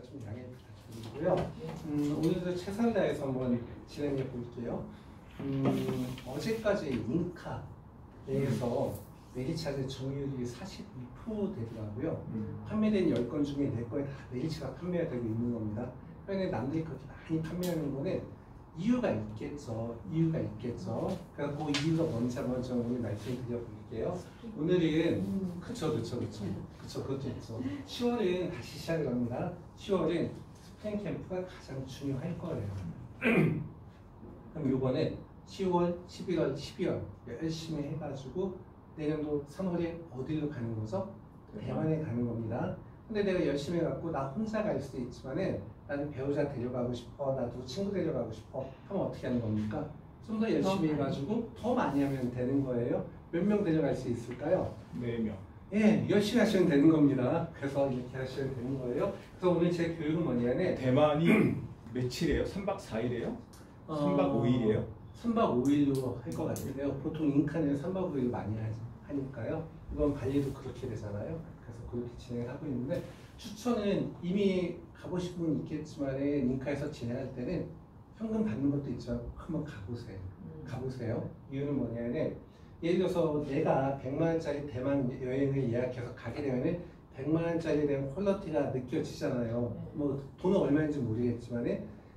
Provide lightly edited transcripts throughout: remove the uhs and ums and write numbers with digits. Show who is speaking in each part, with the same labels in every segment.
Speaker 1: 좀 양해 부탁드리고요. 오늘도 최선을 다해서 한번 진행해 볼게요. 어제까지 잉카에서 메리차제 점유율이 42% 되더라고요. 판매된 10건 중에 4건이 다 메리차가 판매가 되고 있는 겁니다. 그런데 남들이 그렇게 많이 판매하는 거는 이유가 있겠죠. 그래서 그 이유가 뭔지 한번 좀 오늘 말씀드려 볼게요. 오늘은 그것도 있죠. 10월은 다시 시작을 합니다. 10월은 스프링 캠프가 가장 중요할 거예요. 그럼 요번에 10월, 11월, 12월 열심히 해가지고 내년도 3월에 어디로 가는 거죠? 대만에 가는 겁니다. 근데 내가 열심히 해갖고 나 혼자 갈 수도 있지만은 나는 배우자 데려가고 싶어, 나도 친구 데려가고 싶어 하면 어떻게 하는 겁니까? 좀 더 열심히 해가지고 더 많이 하면 되는 거예요. 몇 명 데려갈 수 있을까요?
Speaker 2: 4명.
Speaker 1: 예, 열심히 하시면 되는 겁니다. 그래서 이렇게 하시면 되는 거예요. 그래서 오늘 제 교육은 뭐냐면
Speaker 2: 대만이 며칠이에요? 3박 4일이에요? 3박 5일이에요?
Speaker 1: 3박 5일로 할 것 같은데요. 보통 잉카는 3박 5일 많이 하니까요. 이번 발리도 그렇게 되잖아요. 그래서 그렇게 진행을 하고 있는데 추천은 이미 가보신 분 있겠지만 잉카에서 진행할 때는 현금 받는 것도 있지만 한번 가보세요. 이유는 뭐냐면 예를 들어서 내가 100만 원짜리 대만 여행을 예약해서 가게 되면은 100만 원짜리에 대한 퀄리티가 느껴지잖아요. 뭐 돈은 얼마인지 모르겠지만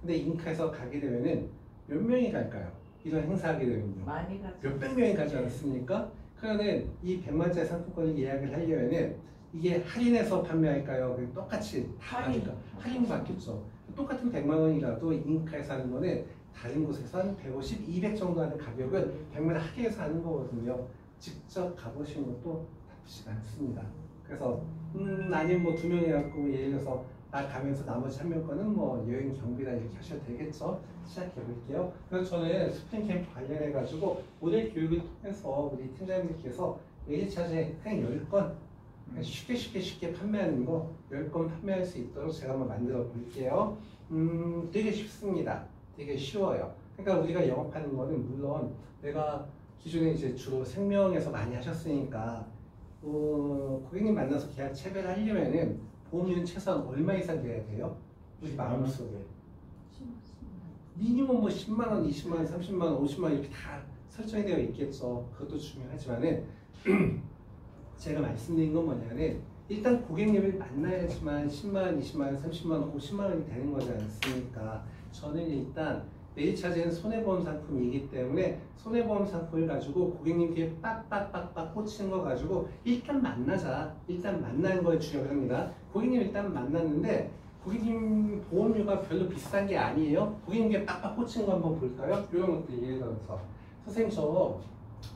Speaker 1: 근데 잉카에서 가게 되면은 몇 명이 갈까요? 이런 행사하게 되면요.
Speaker 3: 많이 가죠.
Speaker 1: 몇백 명이 가지 않습니까? 그러면 이 100만짜리 상품권을 예약을 하려면은 이게 할인해서 판매할까요? 그냥 똑같이 다 하니까 할인 받겠죠. 똑같은 100만 원이라도 잉카에서 하는 거는 다른 곳에서 한 150, 200 정도 하는 가격을 100만 원 하게 해서 하는 거거든요. 직접 가보신 것도 나쁘지 않습니다. 그래서 아니면 뭐 2명 해갖고 예를 들어서 나 가면서 나머지 1명 거는 뭐 여행 경비다 이렇게 하셔도 되겠죠. 시작해 볼게요. 그래서 저는 스프링 캠프 관련해 가지고 모델 교육을 통해서 우리 팀장님께서 메리차제 한 10건 쉽게 판매하는 거 10건 판매할 수 있도록 제가 한번 만들어 볼게요. 되게 쉽습니다. 되게 쉬워요. 그러니까 우리가 영업하는 거는 물론 내가 기존에 이제 주로 생명에서 많이 하셨으니까 고객님 만나서 계약 체결을 하려면은 보험료는 최소한 얼마 이상 돼야 돼요? 우리 마음속에 미니멈 뭐 10만원, 20만원, 30만원, 50만원 이렇게 다 설정이 되어 있겠죠. 그것도 중요하지만은 제가 말씀드린 건 뭐냐면 일단 고객님을 만나야지만 10만원, 20만원, 30만원, 50만원이 되는 거지 않습니까? 저는 일단 메리차제는 손해보험 상품이기 때문에 손해보험 상품을 가지고 고객님께 빡빡빡빡 꽂히는 거 가지고 일단 만나자. 일단 만나는 거에 주력을 합니다. 고객님 일단 만났는데 고객님 보험료가 별로 비싼 게 아니에요. 고객님께 빡빡 꽂히는 거 한번 볼까요? 이런 것들 예를 들어서 선생님 저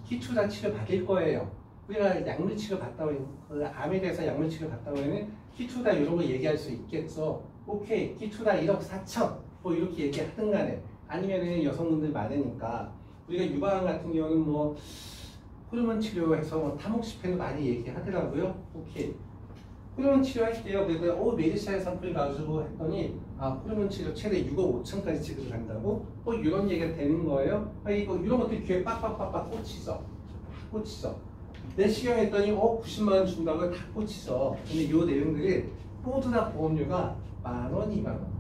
Speaker 1: 기초자 치료 받을 거예요. 우리가 약물 치료 받다 보면 그 암에 대해서 약물 치료 받다 보면 기초다 이런 거 얘기할 수 있겠죠. 오케이 기초다 1억 4천 뭐 이렇게 얘기하든 간에 아니면은 여성분들 많으니까 우리가 유방암 같은 경우는 뭐 호르몬 치료해서 뭐 타목시펜도 많이 얘기하더라고요. 오케이 호르몬 치료할게요. 그래서 메디샤의 상품을 가지고 했더니 호르몬 치료 최대 6억 5천까지 지급을 한다고? 이런 얘기가 되는 거예요. 이거 이런 것들이 귀에 빡빡빡빡 꽂히죠. 내시경 했더니 90만 원 준다고 다 꽂히죠. 근데 이 내용들이 모두 다 보험료가 10,000원, 20,000원.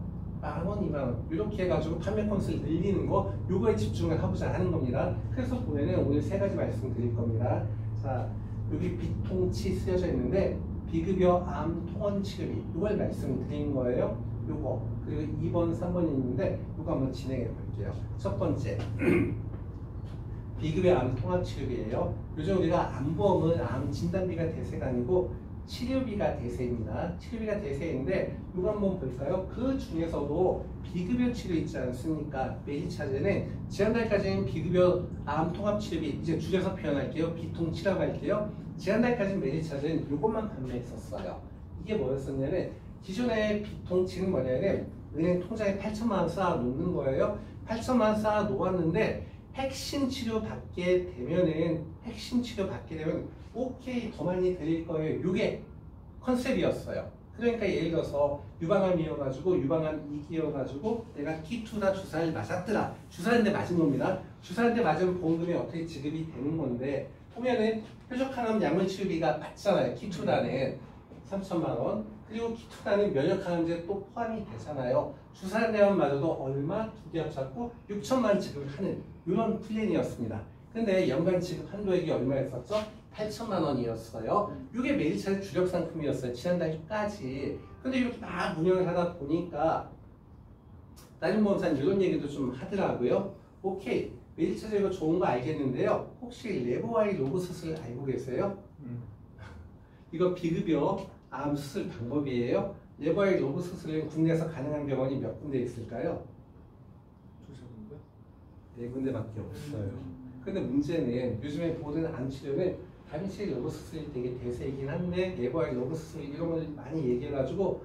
Speaker 1: 10,000원, 20,000원 이렇게 해가지고 판매 건수를 늘리는 거 요거에 집중을 하고자 하는 겁니다. 그래서 보면은 오늘 3가지 말씀드릴 겁니다. 자 여기 비통치 쓰여져 있는데 비급여 암 통원 치료비 이걸 말씀드린 거예요. 요거 그리고 2번, 3번이 있는데 요거 한번 진행해 볼게요. 첫 번째 비급여 암 통합 치료비예요. 요즘 우리가 암보험은 암 진단비가 대세가 아니고 치료비가 대세입니다. 치료비가 대세인데 이거 한번 볼까요? 그 중에서도 비급여 치료 있지 않습니까? 메리차제는 지난달까지는 비급여 암 통합 치료비 이제 줄여서 표현할게요. 비통치라고 할게요. 지난달까지는 메리차제는 이것만 판매했었어요. 이게 뭐였었냐면 기존의 비통치는 뭐냐면 은행 통장에 8천만 원 쌓아 놓는 거예요. 8천만 원 쌓아 놓았는데 핵심 치료 받게 되면 오케이 더 많이 드릴 거예요. 이게 컨셉이었어요. 그러니까 예를 들어서 유방암이어가지고 유방암 2기여가지고 내가 키투다 주사를 맞았더라. 주사한테 맞은 겁니다. 주사한테 맞으면 보험금이 어떻게 지급이 되는 건데 보면은 뾰족한 암 약물 치료비가 맞잖아요. 키투다는 3천만 원. 그리고 키투라는 면역항암제 또 포함이 되잖아요. 주사내원마저도 얼마? 두 개 합쳤고 6천만 지급하는 이런 플랜이었습니다. 근데 연간 지급 한도액이 얼마였었죠? 8천만 원이었어요. 이게 매일차례 주력 상품이었어요. 지난달까지. 근데 이렇게 막 운영을 하다 보니까 나중보험사는 이런 얘기도 좀 하더라고요. 오케이, 매일차례 이거 좋은 거 알겠는데요. 혹시 레보아이 로브 수술 알고 계세요? 이거 비급여 암 수술 방법이에요. 레보아이 로브 수술은 국내에서 가능한 병원이 몇 군데 있을까요? 네 군데밖에 없어요. 근데 문제는 요즘에 모든 암 치료는 당시 로브 수술이 되게 대세이긴 한데 레보아이 로브 수술 이런 걸 많이 얘기해가지고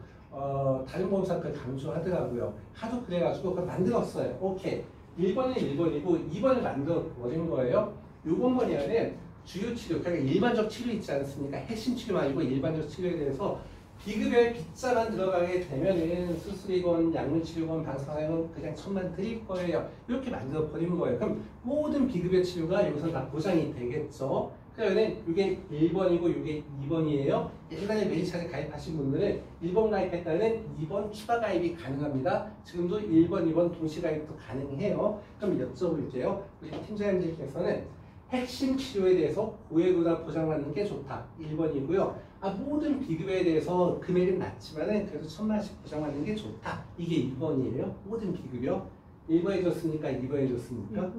Speaker 1: 다른 보험사 그 강조하더라고요. 하도 그래가지고 그걸 만들었어요. 오케이. 1번은 1번이고 2번을 만들어 버린 거예요. 요번 뭐냐면 주요 치료, 그러니까 일반적 치료 있지 않습니까? 핵심 치료 아니고 일반적 치료에 대해서 비급여에 빗자만 들어가게 되면은 수술이건 약물치료건 방사선이건 그냥 천만 드릴 거예요. 이렇게 만들어 버리는 거예요. 그럼 모든 비급여 치료가 여기서 다 보장이 되겠죠. 그러면 이게 1번이고 이게 2번이에요. 예전에 매일차례 가입하신 분들은 1번 가입했다면 2번 추가 가입이 가능합니다. 지금도 1번, 2번 동시 가입도 가능해요. 그럼 여쭤볼게요. 우리 팀장님들께서는 핵심 치료에 대해서 고액으로 보장받는 게 좋다. 1번이고요. 모든 비급여에 대해서 금액은 낮지만 그래도 1,000만원씩 보장받는 게 좋다. 이게 2번이에요. 모든 비급여. 1번이 좋습니까? 2번이 좋습니까?
Speaker 2: 1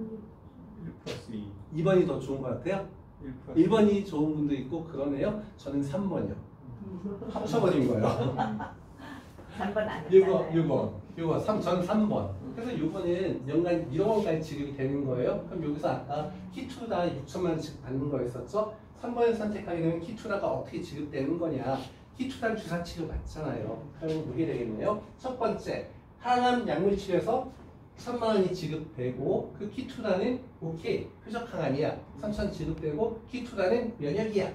Speaker 2: 플러스 2.
Speaker 1: 2번이 더 좋은 것 같아요? 1번이 좋은 분도 있고 그러네요. 저는 3번이요. 합쳐버린 거예요.
Speaker 3: 3번 아니잖아요.
Speaker 1: 6번. 저는 3번. 그래서 6번은 연간 1억 원까지 지급이 되는 거예요. 그럼 여기서 아까 키투다 6천만 원씩 받는 거였었죠? 3번을 선택하게 되면 키투다가 어떻게 지급되는 거냐? 키투다는 주사치료 맞잖아요. 그러면 이게 되겠네요. 첫 번째, 항암 약물치료에서 1,000만 원이 지급되고 그 키투다는 오케이, 표적항암이야. 3,000 지급되고 키투다는 면역이야.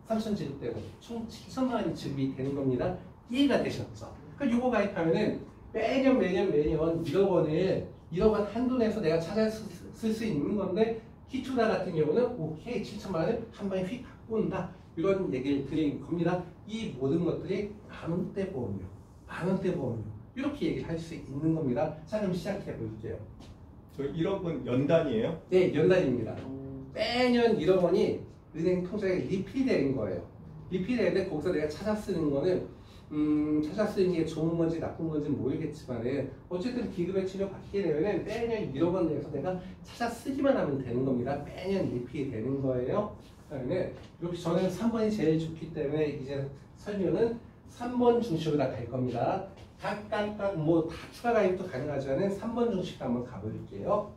Speaker 1: 3,000 지급되고 총 7천만 원이 지급이 되는 겁니다. 이해가 되셨죠? 그럼 이거 가입하면은 매년 1억 원 한도 내서 내가 찾아 쓸 수 있는 건데 키투다 같은 경우는 오케이 7천만 원을 한 번에 휙 갖고 온다. 이런 얘기를 드린 겁니다. 이 모든 것들이 만원대 보험료, 만원대 보험료 이렇게 얘기를 할 수 있는 겁니다. 자 그럼 시작해 볼게요.
Speaker 2: 저 1억은 연단이에요?
Speaker 1: 네, 연단입니다. 매년 1억 원이 은행 통장에 리필이 되는 거예요. 리필이 되는데 거기서 내가 찾아 쓰는 거는 찾아 쓰는 게 좋은 건지 나쁜 건지 모르겠지만 어쨌든 비급여 치료 받게 되면 매년 1억 원 내에서 내가 찾아 쓰기만 하면 되는 겁니다. 매년 리필이 되는 거예요. 그러면 이렇게 저는 3번이 제일 좋기 때문에 이제 설명은 3번 중심으로 다 갈 겁니다. 각각 뭐 다 추가 가입도 가능하지만 3번 중심으로 한번 가볼게요.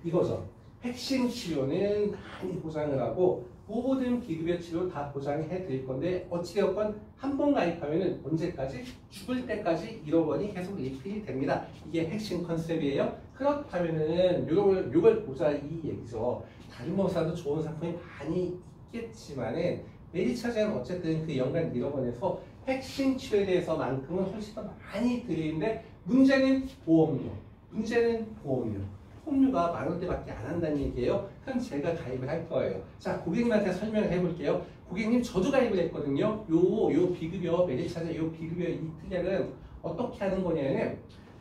Speaker 1: 이거죠. 핵심 치료는 많이 보장을 하고 모든 비급여 치료 다 보장해 드릴 건데 어찌되었건 한 번 가입하면 언제까지? 죽을 때까지 1억 원이 계속 리필이 됩니다. 이게 핵심 컨셉이에요. 그렇다면은 요걸 보자 이 얘기죠. 다른 보험사도 좋은 상품이 많이 있겠지만은 메디차제는 어쨌든 그 연간 1억 원에서 핵심 치료에 대해서만큼은 훨씬 더 많이 드리는데 문제는 보험료. 보험료가 만원대밖에 안 한다는 얘기예요. 그럼 제가 가입을 할 거예요. 자, 고객님한테 설명을 해볼게요. 고객님, 저도 가입을 했거든요. 요 비급여, 메디차제 요 비급여 이 특약은 어떻게 하는 거냐면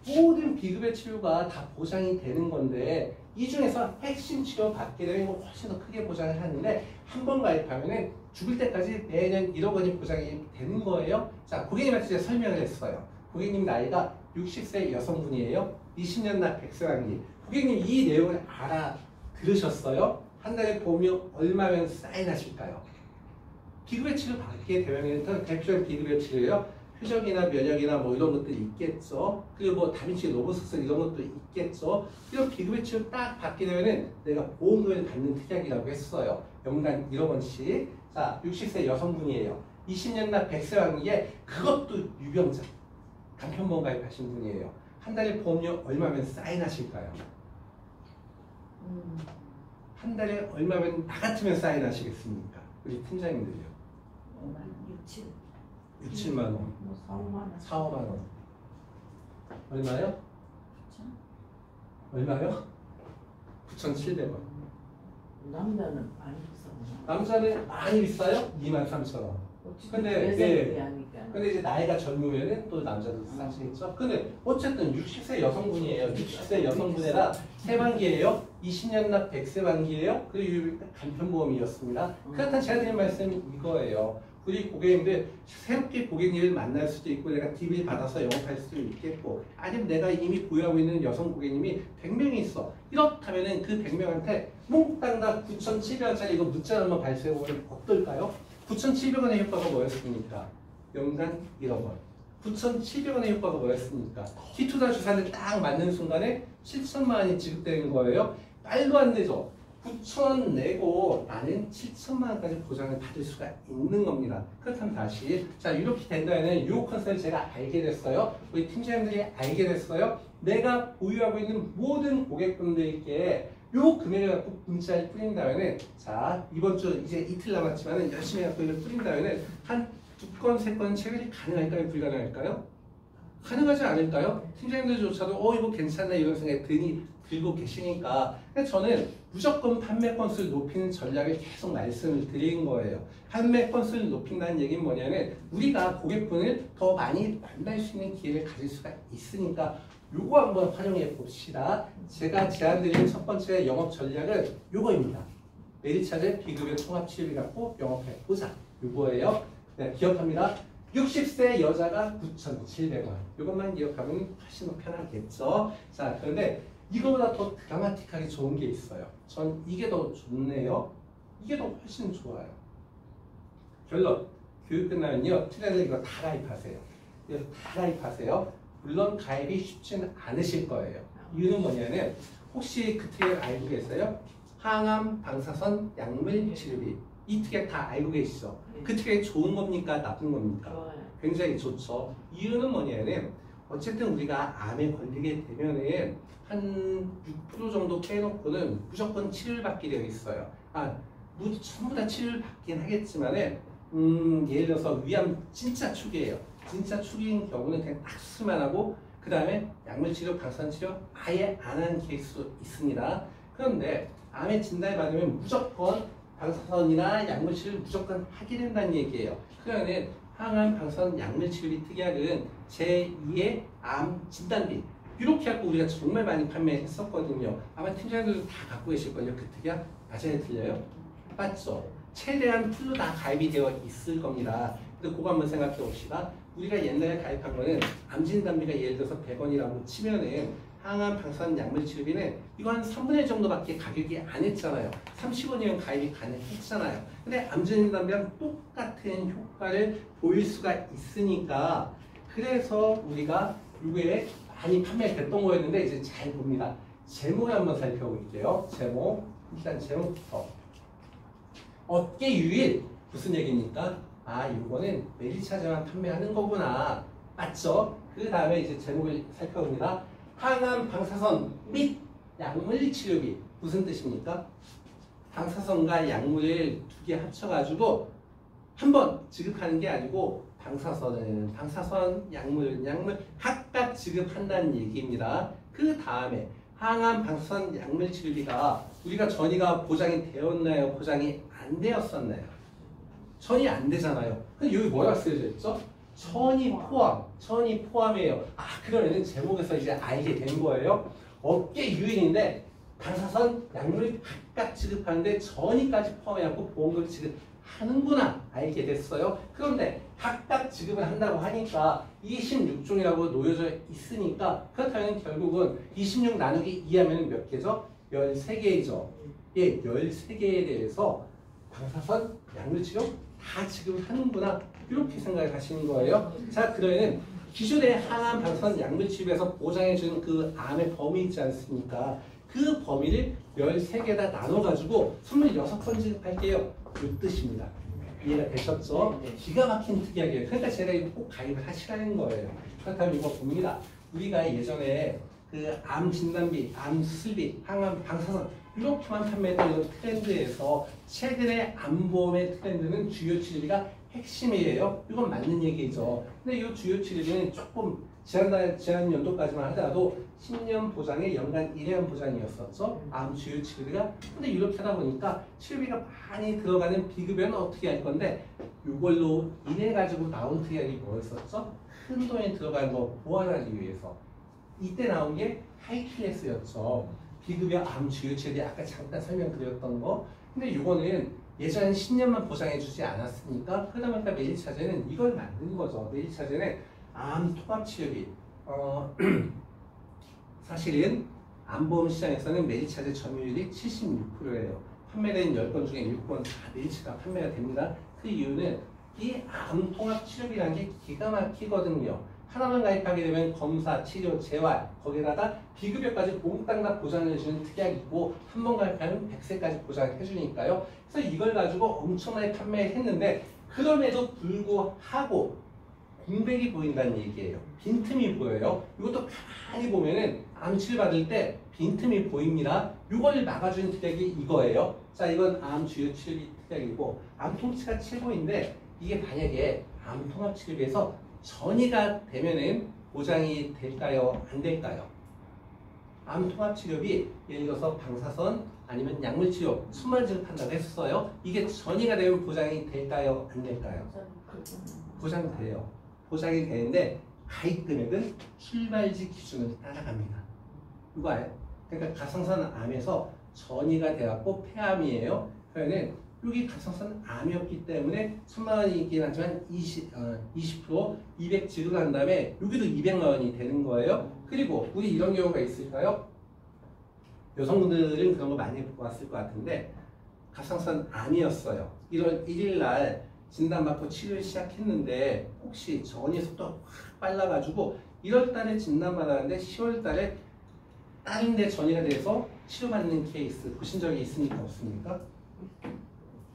Speaker 1: 모든 비급여 치료가 다 보장이 되는 건데 이 중에서 핵심 치료 받게 되면 훨씬 더 크게 보장을 하는데 한 번 가입하면 죽을 때까지 매년 1억 원이 보장이 되는 거예요. 자, 고객님한테 제가 설명을 했어요. 고객님 나이가 60세 여성분이에요. 20년 나 100세 만기. 고객님 이 내용을 들으셨어요? 한 달에 보험료 얼마면 사인하실까요? 비급여 치료 받게 되면 대표적인 비급여 치료예요. 표적이나 면역이나 뭐 이런 것들이 있겠죠. 그리고 뭐 다빈치 로봇 수술 이런 것도 있겠죠. 이런 비급여 치료 딱 받게 되면은 내가 보험료를 받는 특약이라고 했어요. 연간 1억 원씩. 자, 60세 여성분이에요. 20년 나 100세 만기에 그것도 유병자. 간편보험 가입하신 분이에요. 한 달에 보험료 얼마면 사인하실까요? 한 달에 얼마면 나 같으면 사인하시겠습니까? 우리 팀장님들이요. 6, 7만 원.
Speaker 3: 뭐 4, 5만 원.
Speaker 1: 4, 5만 원. 얼마요? 얼마요? 9,700원.
Speaker 3: 남자는 많이 비싸구나.
Speaker 1: 남자는 많이 비싸요? 23,000원. 근데
Speaker 3: 여자들이니까.
Speaker 1: 근데 이제 나이가 젊으면은 또 남자도 사시겠죠. 근데 어쨌든 60세 여성분이에요. 60세 여성분에다 세만기예요. 20년 납 100세 만기예요. 그리고 간편보험이었습니다. 그렇다면 제가 드린 말씀은 이거예요. 우리 고객님들 새롭게 고객님을 만날 수도 있고 내가 DB를 받아서 영업할 수도 있겠고 아니면 내가 이미 보유하고 있는 여성 고객님이 100명이 있어. 이렇다면은 그 100명한테 몽땅 다 9,700원짜리 이거 문자 한번 발송해보면 어떨까요? 9,700원의 효과가 뭐였습니까? 연간 1억 원. 9,700원의 효과가 뭐였습니까? 기투자 주사를 딱 맞는 순간에 7천만 원이 지급되는 거예요. 말도 안 되죠. 9,000원 내고 나는 7천만 원까지 보장을 받을 수가 있는 겁니다. 그렇다면 다시 자 이렇게 된다면 요 컨셉을 제가 알게 됐어요. 우리 팀장님들이 알게 됐어요. 내가 보유하고 있는 모든 고객분들께 요 금액을 갖고 문자를 뿌린 다음에 자 이번 주 이제 이틀 남았지만 열심히 갖고 이걸 뿌린 다음에 한 2건, 3건 체결이 가능할까요? 불가능할까요? 가능하지 않을까요? 팀장님들조차도 이거 괜찮나 이런 생각이 들고 계시니까 저는 무조건 판매 건수를 높이는 전략을 계속 말씀을 드린 거예요. 판매 건수를 높인다는 얘기는 뭐냐면 우리가 고객분을 더 많이 만날 수 있는 기회를 가질 수가 있으니까 요거 한번 활용해 봅시다. 제가 제안드린 첫 번째 영업 전략은 요거입니다. 메리차를 비급여 통합치료비 갖고 영업해 보자. 요거예요. 네, 기억합니다. 60세 여자가 9,700원. 이것만 기억하면 훨씬 더 편하겠죠. 자, 그런데 이거보다 더 드라마틱하게 좋은 게 있어요. 전 이게 더 좋네요. 이게 더 훨씬 좋아요. 결론. 교육 끝나면요. 트레이너 이거 다 가입하세요. 이거 다 가입하세요. 물론 가입이 쉽지는 않으실 거예요. 이유는 뭐냐면 혹시 그 특약 알고 계세요? 항암, 방사선, 약물 치료비. 이 특약 다 알고 계시죠? 그 특약이 좋은 겁니까? 나쁜 겁니까? 굉장히 좋죠. 이유는 뭐냐면 어쨌든 우리가 암에 걸리게 되면은 한 6% 정도 빼놓고는 무조건 치료를 받게 되어 있어요. 전부 다 치료를 받긴 하겠지만은 예를 들어서 위암 진짜 초기예요. 진짜 초기인 경우는 그냥 딱 수술만 하고 그 다음에 약물 치료, 방사선 치료 아예 안 하는 케이스도 있습니다. 그런데 암에 진단을 받으면 무조건 방사선이나 약물 치료를 무조건 하게 된다는 얘기예요. 그러면 항암, 방사선, 약물 치료비 특약은 제2의 암 진단비 이렇게 갖고 우리가 정말 많이 판매했었거든요. 아마 팀장님들도 다 갖고 계실걸요. 그 특약 맞아요? 틀려요? 맞죠? 최대한 풀로 다 가입이 되어 있을 겁니다. 근데 그거 한번 생각해 봅시다. 우리가 옛날에 가입한 거는 암 진단비가 예를 들어서 100원이라고 치면은 항암, 방사선, 약물 치료비는 이거 한 3분의 1 정도밖에 가격이 안 했잖아요. 30원이면 가입이 가능했잖아요. 근데 암 진단비랑 똑같은 효과를 보일 수가 있으니까 그래서 우리가 이게 많이 판매됐던 거였는데 이제 잘 봅니다. 제목을 한번 살펴볼게요. 제목. 일단 제목부터. 어깨 유일 무슨 얘기입니까? 이거는 메리차제만 판매하는 거구나. 맞죠? 그 다음에 이제 제목을 살펴봅니다. 항암, 방사선 및 약물 치료비 무슨 뜻입니까? 방사선과 약물을 두 개 합쳐가지고 한 번 지급하는 게 아니고 방사선, 약물 각각 지급한다는 얘기입니다. 그 다음에 항암, 방사선, 약물 치료비가 우리가 전이가 보장이 되었나요? 보장이 안 되었었나요? 전이 안 되잖아요. 근데 여기 뭐라고 쓰여져 있죠? 전이 포함이에요. 그러면 제목에서 이제 알게 된 거예요. 어깨 유인인데 방사선, 약물이 각각 지급하는데 전이까지 포함해갖고 보험금을 지급하는구나 알게 됐어요. 그런데 각각 지급을 한다고 하니까 26종이라고 놓여져 있으니까 그렇다면 결국은 26 나누기 2하면 몇 개죠? 13개이죠. 예, 13개에 대해서 방사선, 약물 치료 다 지급을 하는구나 이렇게 생각을 하시는 거예요. 자, 그러면 기존의 항암, 방사선, 약물 치료에서 보장해주는 그 암의 범위 있지 않습니까? 그 범위를 13개다 나눠가지고 26번 지급할게요. 이 뜻입니다. 이해가 되셨죠? 기가 막힌 특이하게. 그러니까 제가 이거 꼭 가입을 하시라는 거예요. 그렇다면 이거 봅니다. 우리가 예전에 그 암 진단비, 암 수술비, 항암, 방사선 이렇게만 판매했던 이런 트렌드에서 최근의 암보험의 트렌드는 주요 치료비가 핵심이에요. 이건 맞는 얘기죠. 근데 이 주요 치료비는 조금 지난 연도까지만 하더라도 10년 보장에 연간 1회한 보장이었었죠. 암 주요 치료비가. 근데 이렇게 하다 보니까 치료비가 많이 들어가는 비급여는 어떻게 할 건데 이걸로 인해 가지고 나온 특약이 뭐였었죠? 큰 돈이 들어가는 거 보완하기 위해서. 이때 나온 게 하이클래스였죠. 비급여 암 주요 치료비 아까 잠깐 설명드렸던 거. 근데 이거는 예전에 10년만 보장해주지 않았으니까 그러다 보니까 매일차제는 이걸 만든 거죠. 매일차제는 암 통합치료비. 사실은 암보험 시장에서는 매일차제 점유율이 76%예요. 판매된 10건 중에 6건 다 매일차가 판매가 됩니다. 그 이유는 이 암 통합치료비라는 게 기가 막히거든요. 하나만 가입하게 되면 검사, 치료, 재활, 거기다가 비급여까지 몽땅 다 보장해주는 특약이 있고 한 번 가입하면 100세까지 보장해주니까요. 그래서 이걸 가지고 엄청나게 판매했는데 그럼에도 불구하고 공백이 보인다는 얘기예요. 빈틈이 보여요. 이것도 가만히 보면은 암 치료 받을 때 빈틈이 보입니다. 이걸 막아주는 특약이 이거예요. 자, 이건 암 주요 치료비 특약이고 암 통치가 최고인데 이게 만약에 암 통합 치료비에서 전이가 되면은 보장이 될까요? 안 될까요? 암 통합 치료비 예를 들어서 방사선 아니면 약물 치료 순만 지급한다고 했어요. 이게 전이가 되면 보장이 될까요? 안 될까요? 보장돼요. 보장이 되는데 가입 금액은 출발지 기준을 따라갑니다. 이거 알아요? 그러니까 가상선 암에서 전이가 돼갖고 폐암이에요. 그러면 여기 가상선 암이었기 때문에 1000만 원이 있긴 하지만 20% 200 지급한 다음에 여기도 200만 원이 되는 거예요. 그리고 우리 이런 경우가 있을까요? 여성분들은 그런 거 많이 봤을 것 같은데 가상선 암이었어요. 1월 1일 날 진단받고 치료를 시작했는데 혹시 전이 속도가 확 빨라가지고 1월 달에 진단받았는데 10월 달에 다른 데 전이가 돼서 치료받는 케이스 보신 적이 있습니까? 없습니까?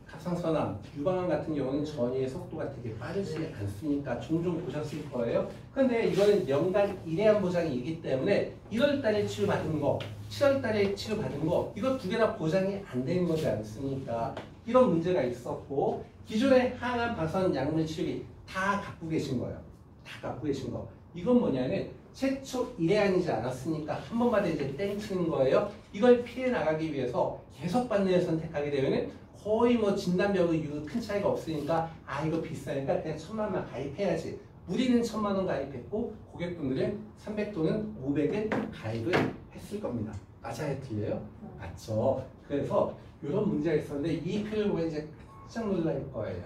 Speaker 1: 갑상선암, 유방암 같은 경우는 전이의 속도가 되게 빠르지 않습니까? 종종 보셨을 거예요. 그런데 이거는 연간 1회한 보장이기 때문에 1월 달에 치료받은 거, 7월 달에 치료받은 거 이거 두 개 다 보장이 안 되는 거지 않습니까? 이런 문제가 있었고 기존의 항암, 방사선, 약물 치료비 다 갖고 계신 거예요. 다 갖고 계신 거. 이건 뭐냐면 최초 1회안이지 않았으니까 한 번마다 이제 땡치는 거예요. 이걸 피해 나가기 위해서 계속 받는 애 선택하게 되면은 거의 뭐 진단비하고 이거 큰 차이가 없으니까 아 이거 비싸니까 그냥 1000만 원만 가입해야지. 우리는 1000만 원 가입했고 고객분들은 300 또는 500을 가입을 했을 겁니다. 맞아요? 틀려요? 맞죠? 그래서 이런 문제가 있었는데 이 표를 보면 이제 깜짝 놀랄 거예요.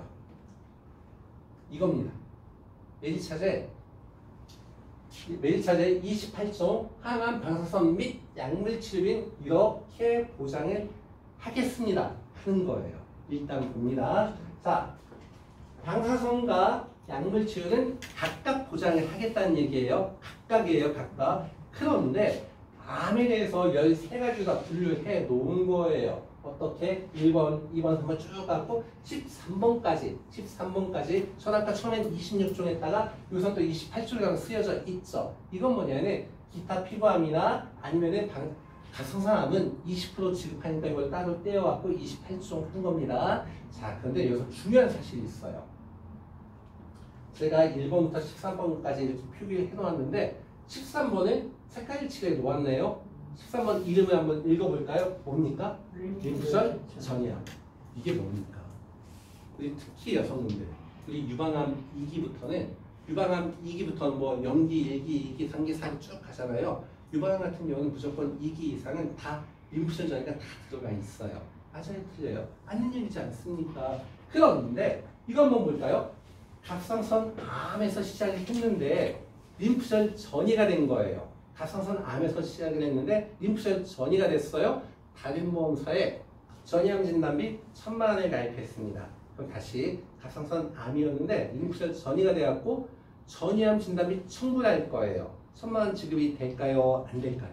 Speaker 1: 이겁니다. 매일차제 28종 항암 방사선 및 약물 치료비는 이렇게 보장을 하겠습니다 하는 거예요. 일단 봅니다. 자, 방사선과 약물 치료는 각각 보장을 하겠다는 얘기예요. 각각이에요. 각각. 그런데 암에 대해서 13가지 다 분류해 놓은 거예요. 어떻게? 1번, 2번, 3번 쭉 갖고 13번까지 전 아까 처음엔 26종 했다가 여기서 또 28종이라고 쓰여져 있죠. 이건 뭐냐면 기타 피부암이나 아니면은 가상선암은 20% 지급하니까 이걸 따로 떼어갖고 28종 한 겁니다. 자, 그런데 여기서 중요한 사실이 있어요. 제가 1번부터 13번까지 이렇게 표기를 해놓았는데 13번은 색깔을 칠해 놓았네요. 13번 이름을 한번 읽어볼까요? 뭡니까? 림프절 전이암. 이게 뭡니까? 우리 특히 여성분들, 우리 유방암 2기부터는 뭐 0기, 1기, 2기, 3기, 4기 쭉 가잖아요. 유방암 같은 경우는 무조건 2기 이상은 다 림프절 전이가 다 들어가 있어요. 맞아요? 틀려요? 아닌 얘기지 않습니까? 그런데 이건 한번 볼까요? 갑상선 암에서 시작을 했는데 림프절 전이가 된 거예요. 갑상선 암에서 시작을 했는데 림프절 전이가 됐어요. 다른 보험사에 전이암 진단비 1000만 원을 가입했습니다. 그럼 다시 갑상선 암이었는데 림프절 전이가 돼갖고 전이암 진단비 청구를 할 거예요. 1000만 원 지급이 될까요? 안 될까요?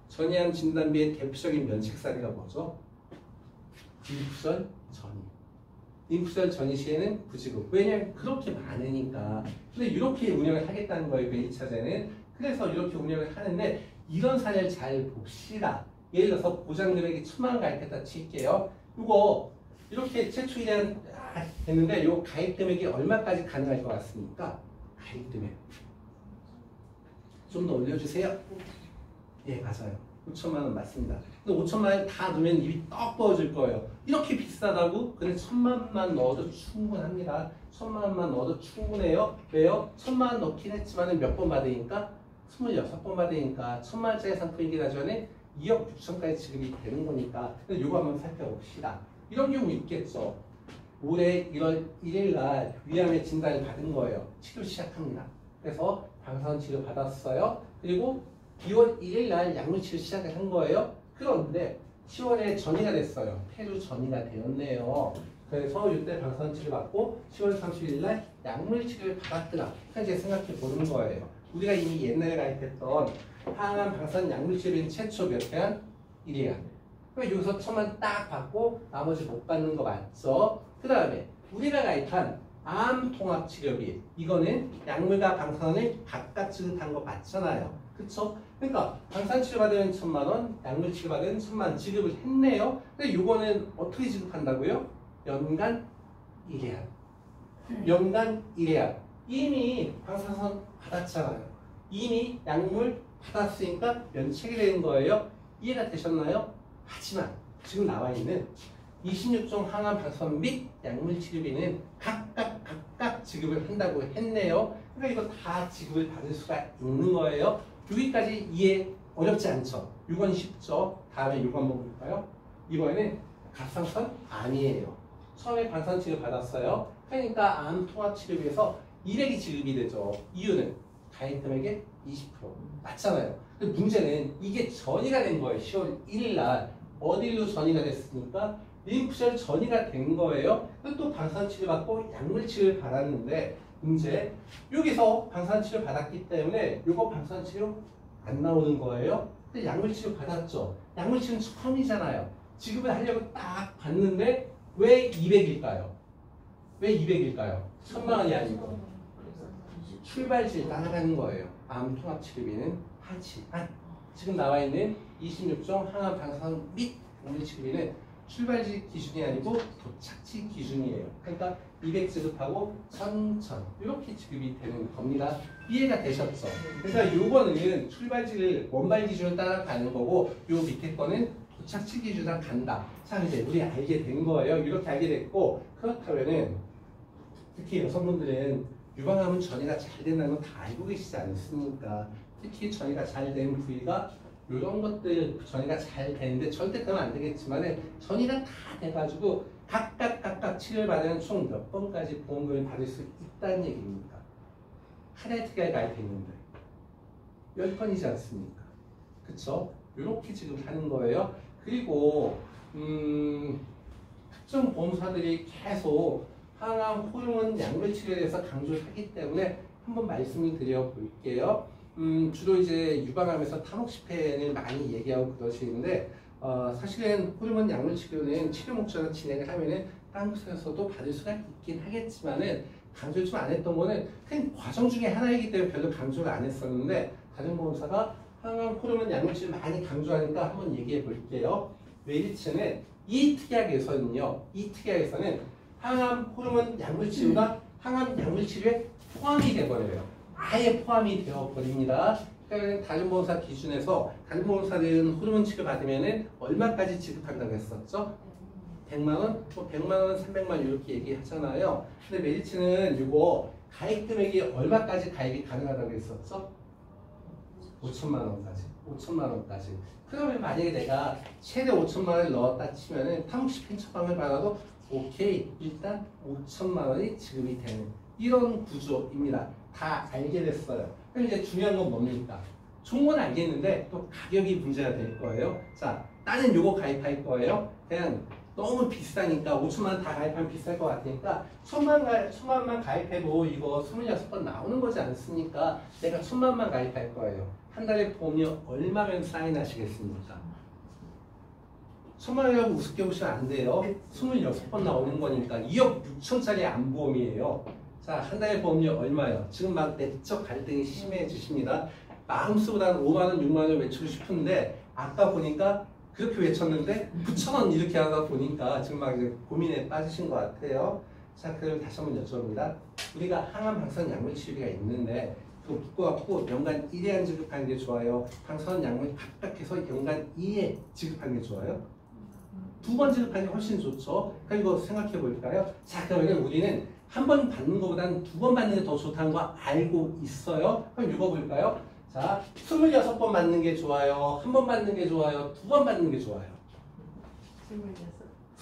Speaker 1: 전이암 진단비의 대표적인 면책 사례가 뭐죠? 림프절 전이. 림프절 전이 시에는 부지급. 왜냐면 그렇게 많으니까. 근데 이렇게 운영을 하겠다는 거예요. 매일차제는. 그래서 이렇게 운영을 하는데 이런 사례를 잘 봅시다. 예를 들어서 보장 금액이 1000만 원 가입했다 칠게요. 이거 이렇게 최초 1회한 다 됐는데 요 가입 금액이 얼마까지 가능할 것 같습니까? 가입 금액 좀 더 올려주세요. 예, 맞아요. 5천만 원 맞습니다. 근데 5천만 원 다 넣으면 입이 떡 벌어질 거예요. 이렇게 비싸다고? 근데 1,000만만 넣어도 충분합니다. 1,000만 원만 넣어도 충분해요. 왜요? 1,000만 원 넣긴 했지만 몇 번 받으니까? 26번 받으니까 1,000만 원짜리 상품이기 전에 2억 6천까지 지급이 되는 거니까. 근데 이거 한번 살펴봅시다. 이런 경우 있겠죠. 올해 1월 1일 날 위암의 진단을 받은 거예요. 치료 시작합니다. 그래서 방사선 치료 받았어요. 그리고 2월 1일 날 약물 치료 시작을 한 거예요. 그런데 10월에 전이가 됐어요. 폐로 전이가 되었네요. 그래서 이때 방사선 치료 받고 10월 30일 날 약물 치료를 받았더라. 현재 생각해 보는 거예요. 우리가 이미 옛날에 가입했던 항암 방사선 약물 치료는 최초 몇 회안? 1회안. 그럼 여기서 1,000만 딱 받고 나머지 못 받는 거 맞죠? 그 다음에 우리가 가입한 암 통합 치료비, 이거는 약물과 방사선을 바깥 지급한 거 맞잖아요. 그쵸? 그러니까 방사선 치료 받으면 1,000만 원, 약물 치료 받으면 1,000만 원 지급을 했네요. 근데 요거는 어떻게 지급한다고요? 연간 1회안. 연간 1회안. 이미 방사선 받았잖아요. 이미 약물 받았으니까 면책이 되는 거예요. 이해가 되셨나요? 하지만 지금 나와 있는 26종 항암 방사선 및 약물 치료비는 각각 지급을 한다고 했네요. 그러니까 이거 다 지급을 받을 수가 있는 거예요. 여기까지 이해 어렵지 않죠? 6번 쉽죠? 다음에 6번 한번 볼까요? 이번에는 갑상선 아니에요. 처음에 방사선 치료 받았어요. 그러니까 암 통합 치료비에서 200이 지급이 되죠. 이유는 가입 금액의 20% 맞잖아요. 근데 문제는 이게 전이가 된 거예요. 10월 1일 날 어디로 전이가 됐습니까? 림프절 전이가 된 거예요. 또 방사선 치료 받고 약물 치료를 받았는데 문제 여기서 방사선 치료 받았기 때문에 요거 방사선 치료 안 나오는 거예요. 근데 약물 치료 받았죠. 약물 치료는 처음이잖아요. 지급을 하려고 딱 봤는데 왜 200일까요? 왜 200일까요? 1,000만 원이 아니고 출발지에 따라가는 거예요. 암 통합 치료비는 하지만 지금 나와 있는 26종 항암 방사선 및 약물 치료비는 출발지 기준이 아니고 도착지 기준이에요. 그러니까 200 지급하고 1,000 이렇게 지급이 되는 겁니다. 이해가 되셨죠? 그러니까 요거는 출발지를 원발 기준으로 따라가는 거고 요 밑에 거는 도착지 기준으로 간다. 자 이제 우리 알게 된 거예요. 이렇게 알게 됐고 그렇다면은 특히 여성분들은 유방암은 전이가 잘 된다는 건 다 알고 계시지 않습니까? 특히 전이가 잘 된 부위가 이런 것들 전이가 잘 되는데 절대 그러면 안 되겠지만 전이가 다 돼가지고 각각 치료를 받으면 총 몇 번까지 보험금을 받을 수 있다는 얘기입니까? 하나의 특약에 가입했는데 10번이지 않습니까? 그쵸? 이렇게 지금 하는 거예요. 그리고 특정 보험사들이 계속 항암 호르몬 약물 치료에 대해서 강조를 하기 때문에 한번 말씀을 드려 볼게요. 주로 이제 유방암에서 타목시펜을 많이 얘기하고 그러시는데 사실은 호르몬 약물 치료는 치료 목적으로 진행을 하면은 다른 곳에서도 받을 수가 있긴 하겠지만은 강조를 좀 안 했던 거는 큰 과정 중에 하나이기 때문에 별로 강조를 안 했었는데 다른 보험사가 항암 호르몬 약물 치료 많이 강조하니까 한번 얘기해 볼게요. 메리츠는 이 특약에서는요, 항암 호르몬 약물 치료가 항암 약물 치료에 포함이 되버려요. 아예 포함이 되어 버립니다. 그러니까 다른 보험사 기준에서 다른 보험사들은 호르몬 치료 받으면은 얼마까지 지급한다고 했었죠? 100만 원, 100만 원, 300만 원 이렇게 얘기하잖아요. 근데 메리츠는 이거 가입 금액이 얼마까지 가입이 가능하다고 했었죠? 5천만 원까지. 5천만 원까지. 그러면 만약에 내가 최대 5천만 원을 넣었다 치면은 타목시펜 처방을 받아도 오케이 일단 5천만 원이 지급이 되는 이런 구조입니다. 다 알게 됐어요. 그럼 이제 중요한 건 뭡니까? 좋은 건 알겠는데 또 가격이 문제가 될 거예요. 자, 나는 요거 가입할 거예요. 그냥 너무 비싸니까 5천만 원 다 가입하면 비쌀 것 같으니까 1,000만만 가입해도 이거 26번 나오는 거지 않습니까? 내가 1,000만만 가입할 거예요. 한 달에 보험료 얼마면 사인하시겠습니까? 1,000만 원이라고 우습게 보시면 안 돼요. 26번 나오는 거니까 2억 6천짜리 암보험이에요. 자, 한 달에 보험료 얼마예요? 지금 막 내적 갈등이 심해지십니다. 마음속으로는 5만 원, 6만 원을 외치고 싶은데 아까 보니까 그렇게 외쳤는데 9,000원 이렇게 하다 보니까 지금 막 이제 고민에 빠지신 것 같아요. 자, 그럼 다시 한번 여쭤봅니다. 우리가 항암 방사선 약물 치료비가 있는데 그거 묶어갖고 연간 1회 안 지급하는 게 좋아요? 방사선 약물 각각해서 연간 2회 지급하는 게 좋아요? 두 번 지급하는 게 훨씬 좋죠. 그럼 이거 생각해 볼까요? 자, 그러면 우리는 한 번 받는 것보다는 두 번 받는 게 더 좋다는 거 알고 있어요? 그럼 읽어볼까요? 자, 26번 받는 게 좋아요? 한 번 받는 게 좋아요? 두 번 받는 게 좋아요?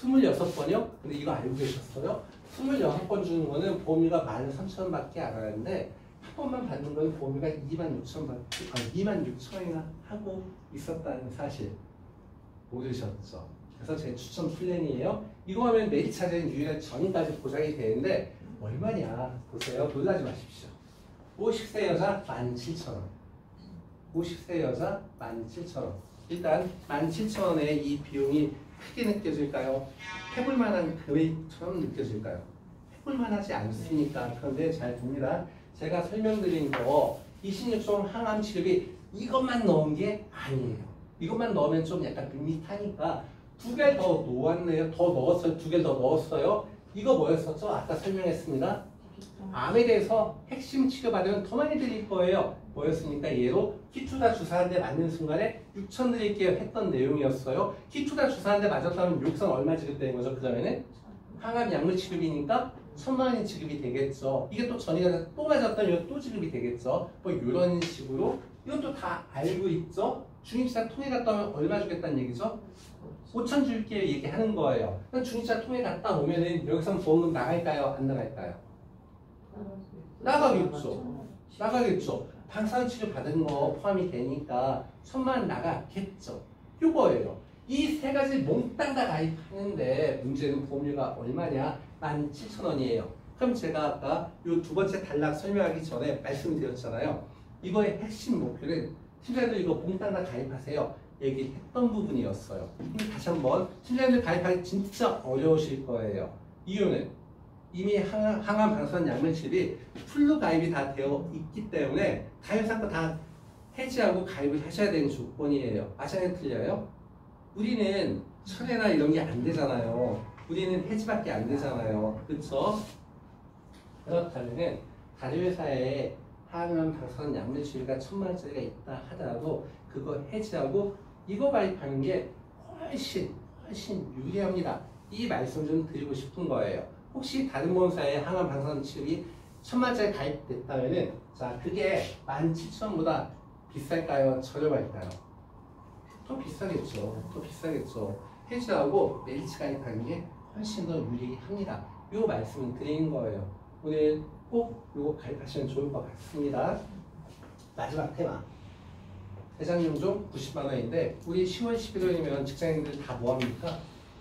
Speaker 1: 26번이요? 근데 이거 알고 계셨어요? 26번 주는 거는 보험료가 13,000원밖에 안 하는데 한 번만 받는 건 보험료가 26,000원이나 하고 있었다는 사실 모르셨죠? 그래서 제 추천 플랜이에요. 이거 하면 매일 차례는 유일한 전인까지 보장이 되는데 얼마냐? 보세요. 놀라지 마십시오. 50세 여자 17,000원. 50세 여자 17,000원. 일단 17,000원에 이 비용이 크게 느껴질까요? 해볼만한 금액처럼 느껴질까요? 해볼만하지 않습니까? 그런데 잘 봅니다. 제가 설명드린 거 26종 항암 치료비 이것만 넣은 게 아니에요. 이것만 넣으면 좀 약간 밋밋하니까 두 개를 더 놓았네요. 더 넣었어요. 두 개를 더 넣었어요. 이거 뭐였었죠? 아까 설명했습니다. 암에 대해서 핵심 치료받으면 더 많이 드릴 거예요. 뭐였습니까? 예로 키투다 주사한대 맞는 순간에 6천 드릴게요 했던 내용이었어요. 키투다 주사한대 맞았다면 여기서 얼마 지급되는 거죠? 그다음에는 항암 약물 치료비니까 1,000만 원이 지급이 되겠죠. 이게 또 전이가 또 맞았다면 이거 또 지급이 되겠죠. 뭐 이런 식으로 이것도 다 알고 있죠. 중입사 통해 갔다 오면 얼마 주겠다는 얘기죠? 5천 줄게요 얘기하는 거예요. 그럼 중입사 통해 갔다 오면은 여기서 보험금 나갈까요? 안 나갈까요? 나가겠죠. 나가겠죠. 방사선 치료 받은 거 포함이 되니까 1,000만 원 나가겠죠. 요거예요. 이 세 가지 몽땅 다 가입하는데 문제는 보험료가 얼마냐? 17,000원이에요. 그럼 제가 아까 요 두 번째 단락 설명하기 전에 말씀드렸잖아요. 이거의 핵심 목표는 팀장님들 이거 몽땅 다 가입하세요. 얘기했던 부분이었어요. 다시 한번 팀장님들 가입하기 진짜 어려우실 거예요. 이유는 이미 항암 방사선 약물 치료비 풀로 가입이 다 되어 있기 때문에 가입상품 다 해지하고 가입을 하셔야 되는 조건이에요. 맞아요? 틀려요? 우리는 철회나 이런 게 안 되잖아요. 우리는 해지밖에 안 되잖아요. 그렇죠? 그렇다면 다른 회사에 항암 방사선 약물 치료가 1,000만 원짜리가 있다 하더라도 그거 해지하고 이거 가입하는 게 훨씬 유리합니다. 이 말씀 좀 드리고 싶은 거예요. 혹시 다른 보험사에 항암 방사선 치료비 1,000만 원짜리 가입됐다면은 자 그게 17,000원보다 비쌀까요? 저렴할까요? 더 비싸겠죠. 더 비싸겠죠. 해지하고 매일치 가입하는 게 훨씬 더 유리합니다. 이 말씀을 드리는 거예요. 오늘 꼭 이거 가입하시면 좋을 것 같습니다. 마지막 테마. 대장염종 90만 원인데 우리 10월 11월이면 직장인들 다 뭐합니까?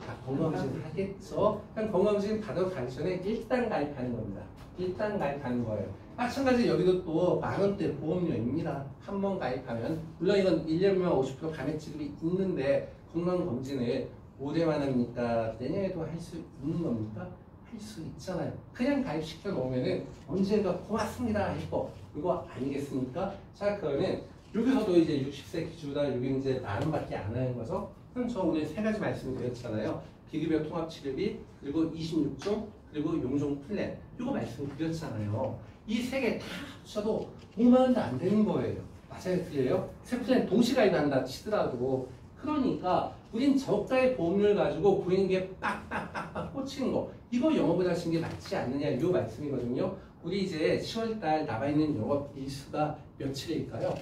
Speaker 1: 다 건강검진 하겠죠? 그럼 건강검진 받으러 가기 전에 일단 가입하는 겁니다. 일단 가입하는 거예요. 마찬가지 여기도 또 만원대 보험료입니다. 한 번 가입하면 물론 이건 1년이면 50% 감액 지급이 있는데 건강검진을 올해만 합니까? 내년에도 할 수 있는 겁니까? 할 수 있잖아요. 그냥 가입시켜 놓으면은 언젠가 고맙습니다 했고 그거 아니겠습니까? 자 그러면 여기서도 이제 60세 기준으로 여기 이제 만원밖에 안 하는 거죠. 그럼 저 오늘 세 가지 말씀을 드렸잖아요. 비급여 통합치료비 그리고 26종 그리고 용종 플랜 이거 말씀드렸잖아요. 이 세 개 다 합쳐도 5만 원도 안 되는 거예요. 맞아요? 틀려요? 세 플랜 동시 가입한다 치더라도 그러니까 우린 저가의 보험료를 가지고 고객에게 빡빡빡빡 꽂히는 거 이거 영업을 하시는 게 맞지 않느냐 이 말씀이거든요. 우리 이제 10월달 남아있는 영업 일수가 며칠일까요?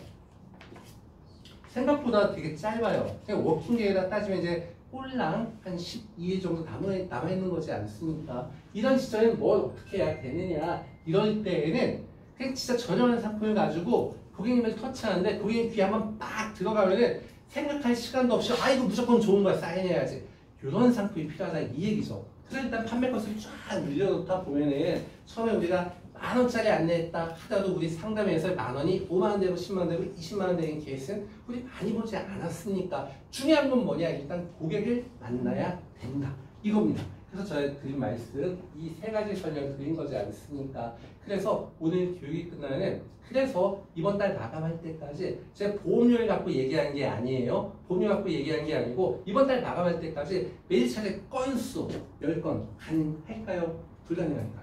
Speaker 1: 생각보다 되게 짧아요. 그냥 워킹데이라 따지면 이제 꼴랑 한 12일 정도 남아있는 거지 않습니까? 이런 시점에 뭘 어떻게 해야 되느냐 이럴 때에는 그냥 진짜 저렴한 상품을 가지고 고객님을 터치하는데 고객님 귀에 한번 딱 들어가면은 생각할 시간도 없이 아 이거 무조건 좋은 거야 사인해야지 이런 상품이 필요하다 이 얘기죠. 그래서 일단 판매 건수를 쫙 늘려놓다 보면은 처음에 우리가 만원짜리 안내했다 하더라도 우리 상담에서 만원이 5만원 되고 10만원 되고 20만원 되는 케이스는 우리 많이 보지 않았으니까 중요한 건 뭐냐 일단 고객을 만나야 된다 이겁니다. 그래서 저희 드린 말씀 이 세 가지 설명 드린 거지 않습니까? 그래서 오늘 교육이 끝나면 그래서 이번 달 마감할 때까지 제가 보험료를 갖고 얘기한 게 아니에요. 보험료 갖고 얘기한 게 아니고 이번 달 마감할 때까지 매일 차례 건수 10건 가능할까요? 불가능하니까.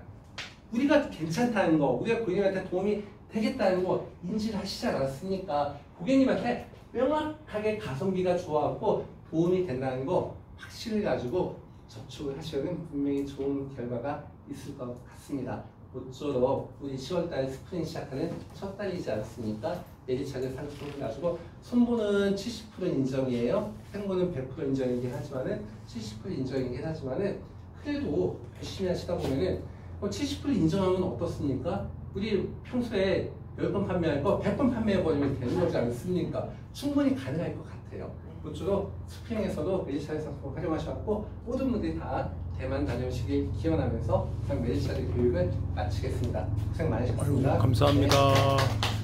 Speaker 1: 우리가 괜찮다는 거, 우리가 고객님한테 도움이 되겠다는 거 인지를 하시지 않았습니까? 고객님한테 명확하게 가성비가 좋아갖고 도움이 된다는 거 확신을 가지고 접촉을 하시면 분명히 좋은 결과가 있을 것 같습니다. 모쪼록 우리 10월달 스프링 시작하는 첫 달이지 않습니까? 매니차를 상품을 가지고 손보는 70% 인정이에요. 행보는 100% 인정이긴 하지만은 70% 인정이긴 하지만은 그래도 열심히 하시다 보면은 70% 인정하면 어떻습니까? 우리 평소에 10번 판매할 거 100번 판매해버리면 되는 거지 않습니까? 충분히 가능할 것 같아요. 모쪼록 스프링에서도 매니차를 상품을 활용하셔서 모든 분들이 다 대만 다녀오시길 기원하면서 그냥 매니차들 교육을 마치겠습니다. 고생 많으셨습니다.
Speaker 4: 감사합니다.